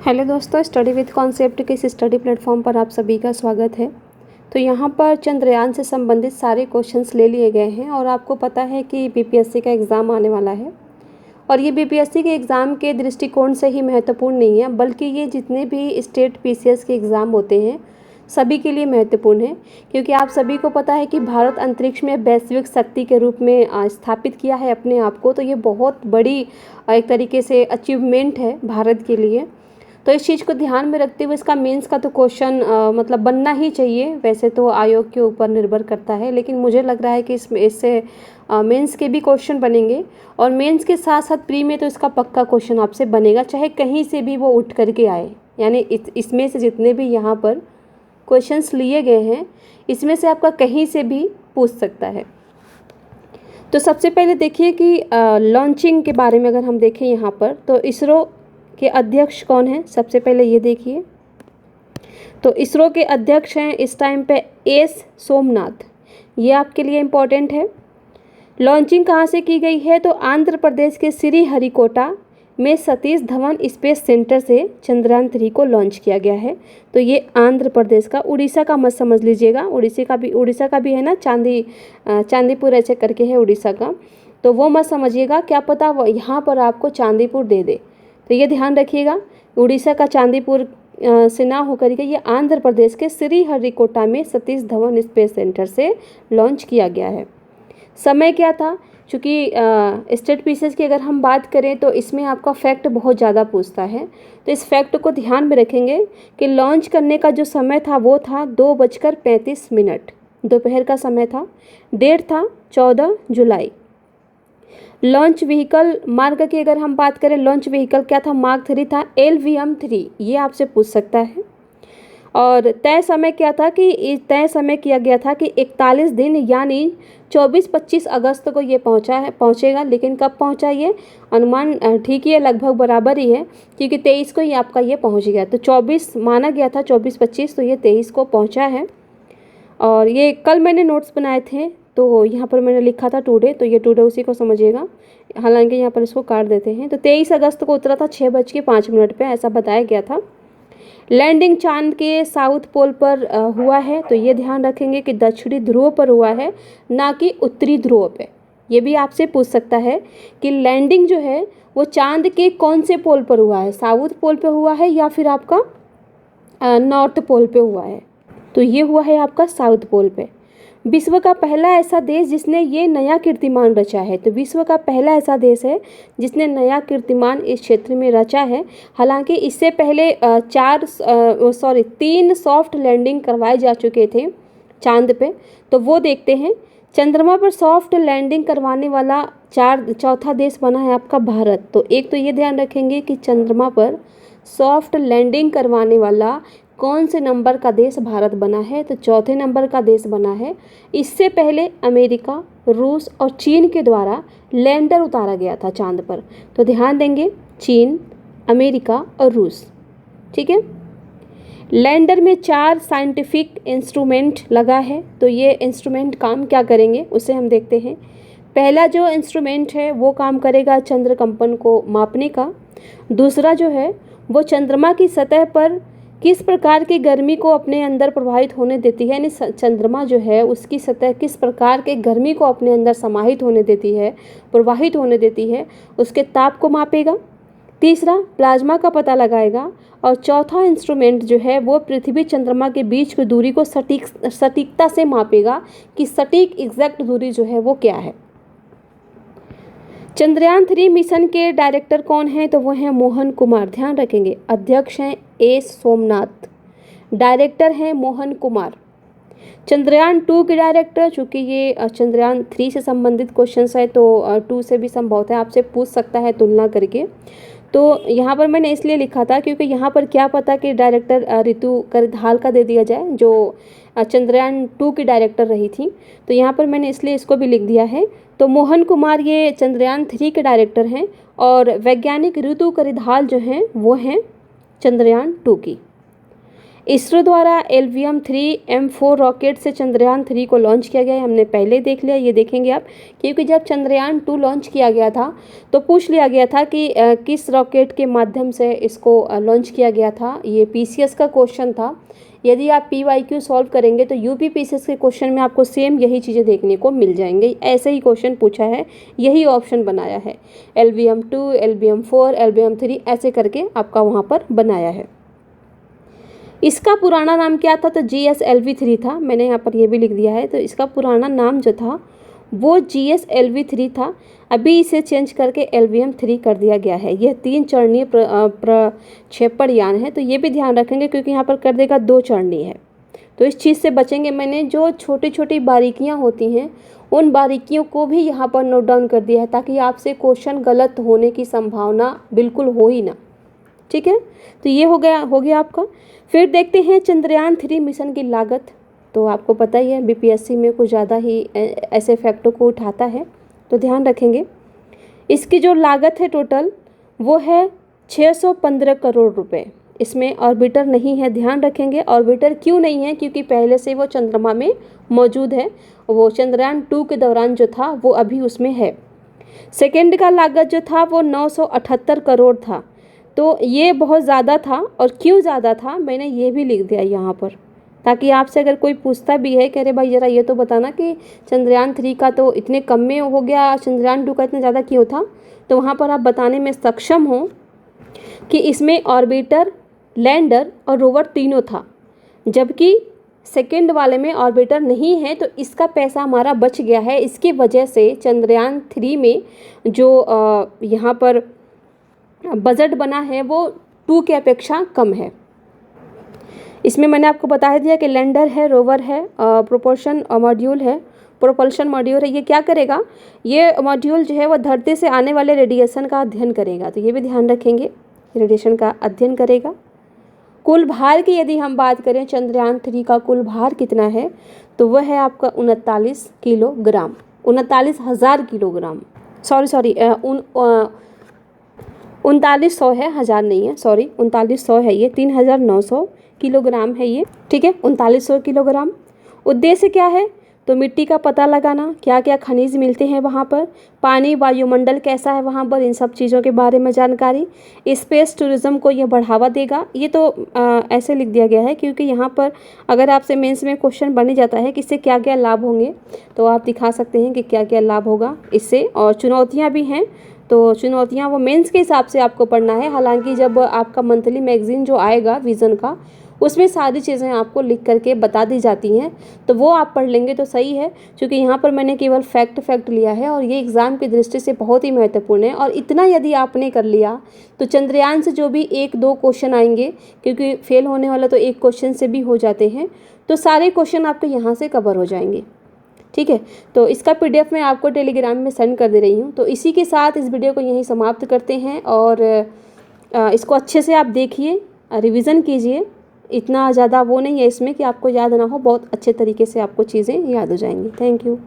Hello दोस्तों, study with concept के इस स्टडी प्लेटफॉर्म पर आप सभी का स्वागत है। तो यहाँ पर चंद्रयान से संबंधित सारे क्वेश्चंस ले लिए गए हैं और आपको पता है कि बीपीएससी का एग्ज़ाम आने वाला है और ये बीपीएससी के एग्ज़ाम के दृष्टिकोण से ही महत्वपूर्ण नहीं है, बल्कि ये जितने भी स्टेट पीसीएस के एग्ज़ाम होते हैं सभी के लिए महत्वपूर्ण है, क्योंकि आप सभी को पता है कि भारत अंतरिक्ष में वैश्विक शक्ति के रूप में स्थापित किया है अपने आप को। तो ये बहुत बड़ी एक तरीके से अचीवमेंट है भारत के लिए। तो इस चीज़ को ध्यान में रखते हुए इसका मेंस का तो क्वेश्चन मतलब बनना ही चाहिए। वैसे तो आयोग के ऊपर निर्भर करता है, लेकिन मुझे लग रहा है कि इससे मेंस के भी क्वेश्चन बनेंगे और मेंस के साथ साथ प्री में तो इसका पक्का क्वेश्चन आपसे बनेगा, चाहे कहीं से भी वो उठ करके आए। यानी इसमें से जितने भी यहाँ पर क्वेश्चंस लिए गए हैं इसमें से आपका कहीं से भी पूछ सकता है। तो सबसे पहले देखिए कि लॉन्चिंग के बारे में अगर हम देखें यहाँ पर, तो इसरो के अध्यक्ष कौन हैं। सबसे पहले ये देखिए, तो इसरो के अध्यक्ष हैं इस टाइम पे एस सोमनाथ। ये आपके लिए इम्पोर्टेंट है। लॉन्चिंग कहाँ से की गई है, तो आंध्र प्रदेश के श्रीहरिकोटा में सतीश धवन स्पेस सेंटर से चंद्रयान 3 को लॉन्च किया गया है। तो ये आंध्र प्रदेश का, उड़ीसा का मत समझ लीजिएगा। उड़ीसा का भी है ना, चांदीपुर ऐसे करके है उड़ीसा का, तो वो मत समझिएगा, क्या पता वो यहाँ पर आपको चांदीपुर दे दे। तो ये ध्यान रखिएगा, उड़ीसा का चांदीपुर से ना होकर के ये आंध्र प्रदेश के श्रीहरिकोटा में सतीश धवन स्पेस सेंटर से लॉन्च किया गया है। समय क्या था, चूँकि स्टेट पीसेस की अगर हम बात करें तो इसमें आपका फैक्ट बहुत ज़्यादा पूछता है, तो इस फैक्ट को ध्यान में रखेंगे कि लॉन्च करने का जो समय था वो था 2:35 दोपहर का समय था। डेट था 14 जुलाई। लॉन्च व्हीकल मार्ग की अगर हम बात करें, लॉन्च व्हीकल क्या था, मार्क 3 था, LVM-3, ये आपसे पूछ सकता है। और तय समय क्या था कि तय समय किया गया था कि 41 दिन यानी 24-25 अगस्त को ये पहुंचेगा। लेकिन कब पहुंचा ये अनुमान ठीक ही है, लगभग बराबर ही है, क्योंकि 23 को ही आपका ये पहुंच गया। तो 24 माना गया था, 24-25, तो ये 23 को पहुंचा है। और ये कल मैंने नोट्स बनाए थे, तो यहाँ पर मैंने लिखा था टुडे, तो ये टुडे उसी को समझिएगा, हालांकि यहाँ पर इसको काट देते हैं। तो 23 अगस्त को उतरा था 6:05 पे, ऐसा बताया गया था। लैंडिंग चांद के साउथ पोल पर हुआ है, तो ये ध्यान रखेंगे कि दक्षिणी ध्रुव पर हुआ है, ना कि उत्तरी ध्रुव पे। ये भी आपसे पूछ सकता है कि लैंडिंग जो है वो चांद के कौन से पोल पर हुआ है, साउथ पोल पे हुआ है या फिर आपका नॉर्थ पोल पे हुआ है। तो ये हुआ है आपका साउथ पोल पे। विश्व का पहला ऐसा देश जिसने ये नया कीर्तिमान रचा है, तो विश्व का पहला ऐसा देश है जिसने नया कीर्तिमान इस क्षेत्र में रचा है। हालांकि इससे पहले 3 सॉफ्ट लैंडिंग करवाए जा चुके थे चांद पे, तो वो देखते हैं। चंद्रमा पर सॉफ्ट लैंडिंग करवाने वाला चौथा देश बना है आपका भारत। तो एक तो ये ध्यान रखेंगे कि चंद्रमा पर सॉफ्ट लैंडिंग करवाने वाला कौन से नंबर का देश भारत बना है, तो चौथे नंबर का देश बना है। इससे पहले अमेरिका, रूस और चीन के द्वारा लैंडर उतारा गया था चांद पर। तो ध्यान देंगे, चीन, अमेरिका और रूस, ठीक है। लैंडर में 4 साइंटिफिक इंस्ट्रूमेंट लगा है, तो ये इंस्ट्रूमेंट काम क्या करेंगे उसे हम देखते हैं। पहला जो इंस्ट्रूमेंट है वो काम करेगा चंद्र कंपन को मापने का। दूसरा जो है वो चंद्रमा की सतह पर किस प्रकार की गर्मी को अपने अंदर प्रवाहित होने देती है, यानी चंद्रमा जो है उसकी सतह किस प्रकार के गर्मी को अपने अंदर समाहित होने देती है, प्रवाहित होने देती है, उसके ताप को मापेगा। तीसरा प्लाज्मा का पता लगाएगा। और चौथा इंस्ट्रूमेंट जो है वो पृथ्वी चंद्रमा के बीच की दूरी को सटीकता से मापेगा कि सटीक एग्जैक्ट दूरी जो है वो क्या है। चंद्रयान 3 मिशन के डायरेक्टर कौन हैं, तो वो हैं मोहन कुमार। ध्यान रखेंगे, अध्यक्ष हैं एस सोमनाथ, डायरेक्टर हैं मोहन कुमार। चंद्रयान 2 के डायरेक्टर, चूँकि ये चंद्रयान 3 से संबंधित क्वेश्चन है तो 2 से भी संभव है, आपसे पूछ सकता है तुलना करके। तो यहाँ पर मैंने इसलिए लिखा था क्योंकि यहाँ पर क्या पता कि डायरेक्टर ऋतु करधाल का दे दिया जाए, जो चंद्रयान 2 की डायरेक्टर रही थी। तो यहाँ पर मैंने इसलिए इसको भी लिख दिया है। तो मोहन कुमार ये चंद्रयान 3 के डायरेक्टर हैं और वैज्ञानिक ऋतु करधाल जो हैं वो हैं चंद्रयान 2 की। इसरो द्वारा LVM-3M4 रॉकेट से चंद्रयान-3 को लॉन्च किया गया है। हमने पहले देख लिया, ये देखेंगे आप, क्योंकि जब चंद्रयान-2 लॉन्च किया गया था तो पूछ लिया गया था कि किस रॉकेट के माध्यम से इसको लॉन्च किया गया था। ये PCS का क्वेश्चन था। यदि आप PYQ सॉल्व करेंगे तो UP PCS के क्वेश्चन में आपको सेम यही चीज़ें देखने को मिल जाएंगी। ऐसे ही क्वेश्चन पूछा है, यही ऑप्शन बनाया है, LVM-2, LVM-4, LVM-3 ऐसे करके आपका वहाँ पर बनाया है। इसका पुराना नाम क्या था? तो GSLV-3 था। मैंने यहाँ पर ये भी लिख दिया है। तो इसका पुराना नाम जो था वो GSLV-3 था। अभी इसे चेंज करके LVM-3 कर दिया गया है। यह 3 चरणीय प्रक्षेपण यान है। तो ये भी ध्यान रखेंगे क्योंकि यहाँ पर कर देगा 2 चरणीय है, तो इस चीज़ से बचेंगे। मैंने जो छोटी छोटी बारीकियाँ होती हैं उन बारीकियों को भी यहाँ पर नोट डाउन कर दिया है ताकि आपसे क्वेश्चन गलत होने की संभावना बिल्कुल हो ही ना। ठीक है, तो ये हो गया आपका। फिर देखते हैं चंद्रयान-3 मिशन की लागत। तो आपको पता ही है BPSC में कुछ ज़्यादा ही ऐसे फैक्टों को उठाता है, तो ध्यान रखेंगे। इसकी जो लागत है टोटल वो है 615 करोड़ रुपए। इसमें ऑर्बिटर नहीं है, ध्यान रखेंगे। ऑर्बिटर क्यों नहीं है? क्योंकि पहले से वो चंद्रमा में मौजूद है। वो चंद्रयान-2 के दौरान जो था वो अभी उसमें है। सेकेंड का लागत जो था वो 978 करोड़ था। तो ये बहुत ज़्यादा था। और क्यों ज़्यादा था मैंने ये भी लिख दिया यहाँ पर, ताकि आपसे अगर कोई पूछता भी है कि अरे भाई ज़रा ये तो बताना कि चंद्रयान-3 का तो इतने कम में हो गया, चंद्रयान-2 का इतना ज़्यादा क्यों था, तो वहाँ पर आप बताने में सक्षम हो कि इसमें ऑर्बिटर, लैंडर और रोवर तीनों था, जबकि सेकेंड वाले में ऑर्बिटर नहीं है। तो इसका पैसा हमारा बच गया है। इसकी वजह से चंद्रयान-3 में जो यहाँ पर बजट बना है वो 2 की अपेक्षा कम है। इसमें मैंने आपको बता दिया कि लैंडर है, रोवर है, प्रोपल्शन मॉड्यूल है। ये क्या करेगा? ये मॉड्यूल जो है वो धरती से आने वाले रेडिएशन का अध्ययन करेगा। तो ये भी ध्यान रखेंगे, रेडिएशन का अध्ययन करेगा। कुल भार की यदि हम बात करें, चंद्रयान-3 का कुल भार कितना है? तो वह है आपका 39 किलोग्राम, 39,000 किलोग्राम। सॉरी 3900 है, 1000 नहीं है, सॉरी 3900 है। ये 3900 किलोग्राम है ये। ठीक है, 3900 किलोग्राम। उद्देश्य क्या है? तो मिट्टी का पता लगाना, क्या क्या खनिज मिलते हैं वहाँ पर, पानी, वायुमंडल कैसा है वहाँ पर, इन सब चीज़ों के बारे में जानकारी। स्पेस टूरिज्म को यह बढ़ावा देगा। ये तो ऐसे लिख दिया गया है क्योंकि यहाँ पर अगर आपसे मेंस में क्वेश्चन बन जाता है कि इससे क्या क्या लाभ होंगे, तो आप दिखा सकते हैं कि क्या क्या लाभ होगा इससे। और चुनौतियाँ भी हैं, तो चुनौतियाँ वो मेंस के हिसाब से आपको पढ़ना है। हालांकि जब आपका मंथली मैगजीन जो आएगा विज़न का, उसमें सारी चीज़ें आपको लिख करके बता दी जाती हैं, तो वो आप पढ़ लेंगे तो सही है। क्योंकि यहाँ पर मैंने केवल फैक्ट लिया है और ये एग्ज़ाम की दृष्टि से बहुत ही महत्वपूर्ण है। और इतना यदि आपने कर लिया तो चंद्रयान से जो भी 1-2 क्वेश्चन आएंगे, क्योंकि फेल होने वाला तो एक क्वेश्चन से भी हो जाते हैं, तो सारे क्वेश्चन आपके यहाँ से कवर हो जाएंगे। ठीक है, तो इसका PDF मैं आपको टेलीग्राम में सेंड कर दे रही हूँ। तो इसी के साथ इस वीडियो को यहीं समाप्त करते हैं और इसको अच्छे से आप देखिए, रिवीजन कीजिए। इतना ज़्यादा वो नहीं है इसमें कि आपको याद ना हो, बहुत अच्छे तरीके से आपको चीज़ें याद हो जाएंगी। Thank you.